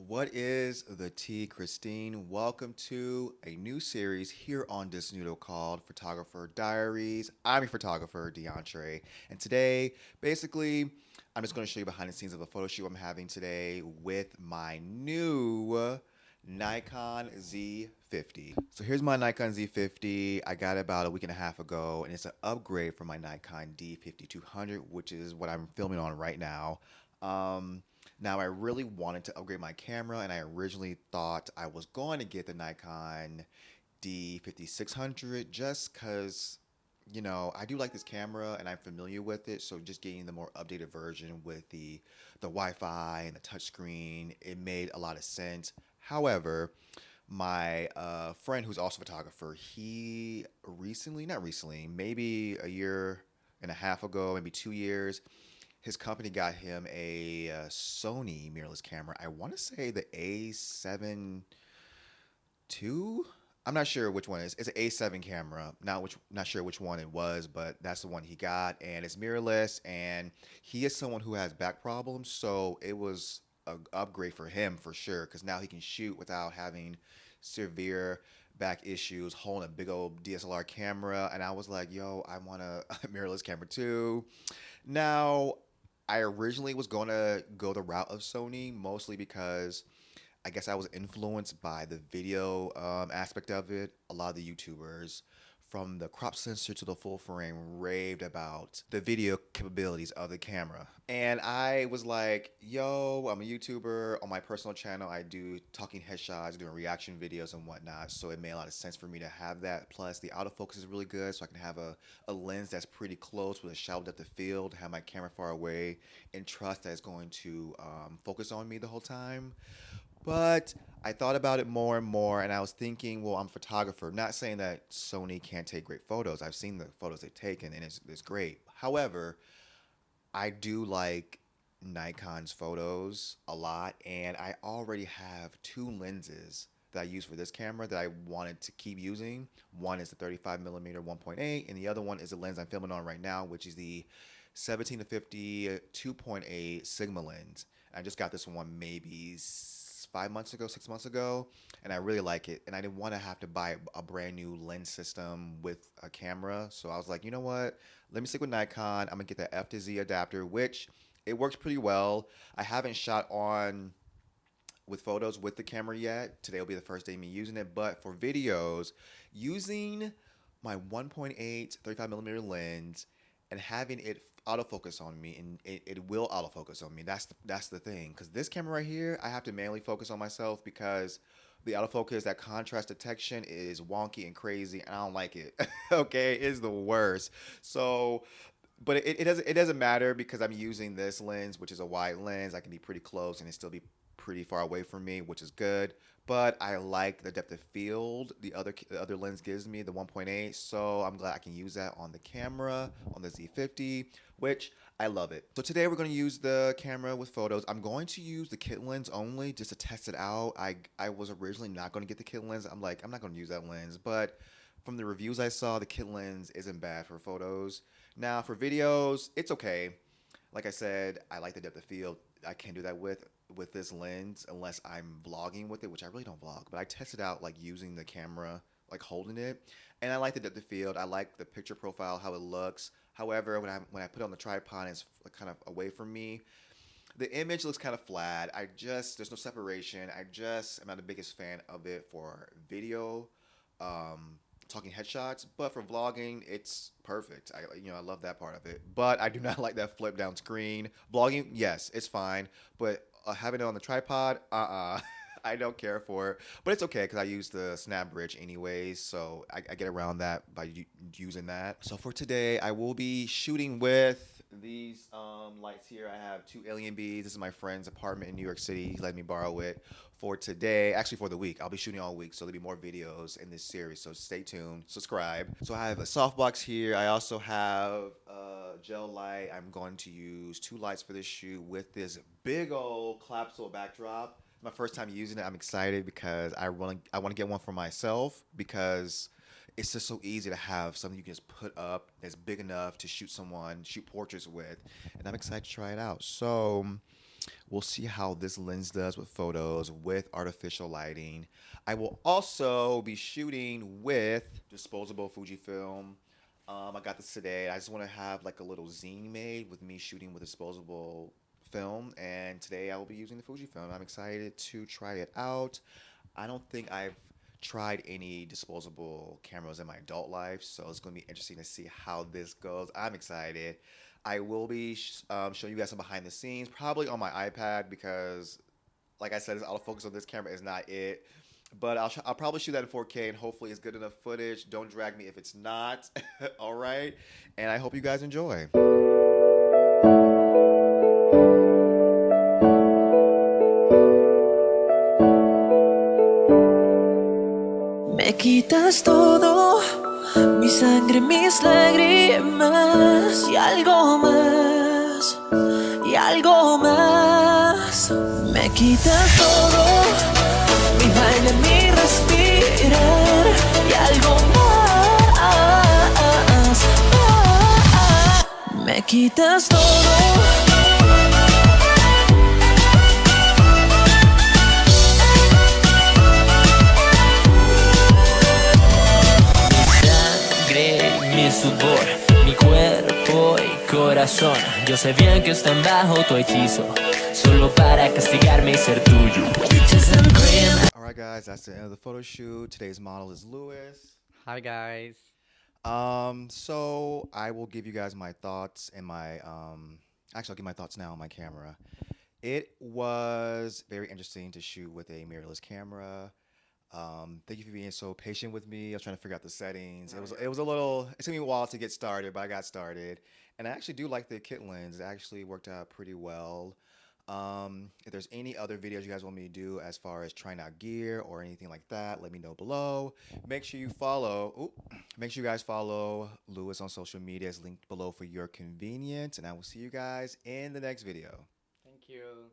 What is the tea, Christine? Welcome to a new series here on this noodle called Photographer Diaries. I'm your photographer, DeAndre, and today, basically, I'm just going to show you behind the scenes of a photo shoot I'm having today with my new Nikon Z50. So here's my Nikon Z50. I got it about a week and a half ago, and it's an upgrade from my Nikon D50-200, which is what I'm filming on right now. Now, I really wanted to upgrade my camera, and I originally thought I was going to get the Nikon D5600 just because, I do like this camera and I'm familiar with it. So just getting the more updated version with the Wi-Fi and the touchscreen, it made a lot of sense. However, my friend who's also a photographer, he recently, not recently, maybe a year and a half ago, maybe 2 years, his company got him a Sony mirrorless camera. I want to say the A7 II. I'm not sure which one it is. It's an A7 camera. Not sure which one it was, but that's the one he got, and it's mirrorless. And he is someone who has back problems, so it was an upgrade for him for sure. Because now he can shoot without having severe back issues, holding a big old DSLR camera. And I was like, yo, I want a mirrorless camera too. Now, I originally was going to go the route of Sony, mostly because I guess I was influenced by the video aspect of it. A lot of the YouTubers, from the crop sensor to the full frame, raved about the video capabilities of the camera. And I was like, yo, I'm a YouTuber. On my personal channel, I do talking headshots, doing reaction videos and whatnot. So it made a lot of sense for me to have that. Plus, the autofocus is really good, so I can have a lens that's pretty close with a shallow depth of field, have my camera far away, and trust that it's going to focus on me the whole time. But I thought about it more and more, and I was thinking, well, I'm a photographer. Not saying that Sony can't take great photos. I've seen the photos they've taken, and it's great. However, I do like Nikon's photos a lot, and I already have two lenses that I use for this camera that I wanted to keep using. One is the 35 millimeter 1.8, and the other one is the lens I'm filming on right now, which is the 17 to 50 2.8 Sigma lens. I just got this one maybe 5 months ago, 6 months ago, and I really like it. And I didn't want to have to buy a brand new lens system with a camera, so I was like, you know what? Let me stick with Nikon. I'm gonna get the F to Z adapter, which it works pretty well. I haven't shot on with photos with the camera yet. Today will be the first day of me using it, but for videos, using my 1.8 35 millimeter lens and having it autofocus on me, and it will autofocus on me. That's the thing, because this camera right here, I have to manually focus on myself because the autofocus, that contrast detection is wonky and crazy, and I don't like it. Okay, it's the worst. So, but it doesn't matter because I'm using this lens, which is a wide lens. I can be pretty close and it still be pretty far away from me, which is good. But I like the depth of field the other lens gives me, the 1.8. So I'm glad I can use that on the camera, on the Z50, which I love it. So today we're going to use the camera with photos. I'm going to use the kit lens only just to test it out. I was originally not going to get the kit lens. I'm like, I'm not going to use that lens, but from the reviews I saw, the kit lens isn't bad for photos. Now for videos, it's okay. Like I said, I like the depth of field. I can't do that with this lens unless I'm vlogging with it, which I really don't vlog, but I tested out like using the camera, like holding it, and I like the depth of field. I like the picture profile, how it looks. However, when I put it on the tripod and it's kind of away from me, the image looks kind of flat. There's no separation. I'm not the biggest fan of it for video, talking headshots, but for vlogging, it's perfect. I love that part of it. But I do not like that flip down screen. Vlogging, yes, it's fine, but having it on the tripod, I don't care for it. But it's okay because I use the snap bridge anyways, so I get around that by using that. So for today, I will be shooting with these lights here. I have two Alien Bees. This is my friend's apartment in New York City. He let me borrow it for today, actually for the week. I'll be shooting all week, so there'll be more videos in this series. So stay tuned, subscribe. So I have a softbox here. I also have a gel light. I'm going to use two lights for this shoot with this big old collapsible backdrop. My first time using it. I'm excited because I want to get one for myself because it's just so easy to have something you can just put up that's big enough to shoot portraits with, and I'm excited to try it out. So We'll see how this lens does with photos with artificial lighting. I will also be shooting with disposable Fujifilm. I got this today. I just want to have like a little zine made with me shooting with disposable film, and today I will be using the Fujifilm. I'm excited to try it out. I don't think I've tried any disposable cameras in my adult life, so it's going to be interesting to see how this goes. I'm excited. I will be showing you guys some behind the scenes, probably on my iPad because, like I said, this autofocus on this camera is not it. But I'll probably shoot that in 4K and hopefully it's good enough footage. Don't drag me if it's not. All right. And I hope you guys enjoy. Me quitas todo, mi sangre, mis lágrimas y algo más, y algo más. Me quitas todo, mi baile, mi respirar y algo más. Me quitas todo. Mi sudor, mi cuerpo y corazón. Yo sé bien que están bajo tu hechizo, solo para castigarme y ser tuyo. Alright guys, that's the end of the photo shoot. Today's model is Lewis. Hi guys. So I will give you guys my thoughts and actually I'll give my thoughts now on my camera. It was very interesting to shoot with a mirrorless camera. Thank you for being so patient with me. I was trying to figure out the settings. It took me a while to get started, but I got started. And I actually do like the kit lens. It actually worked out pretty well. If there's any other videos you guys want me to do as far as trying out gear or anything like that, let me know below. Make sure you guys follow Lewis on social media. It's linked below for your convenience. And I will see you guys in the next video.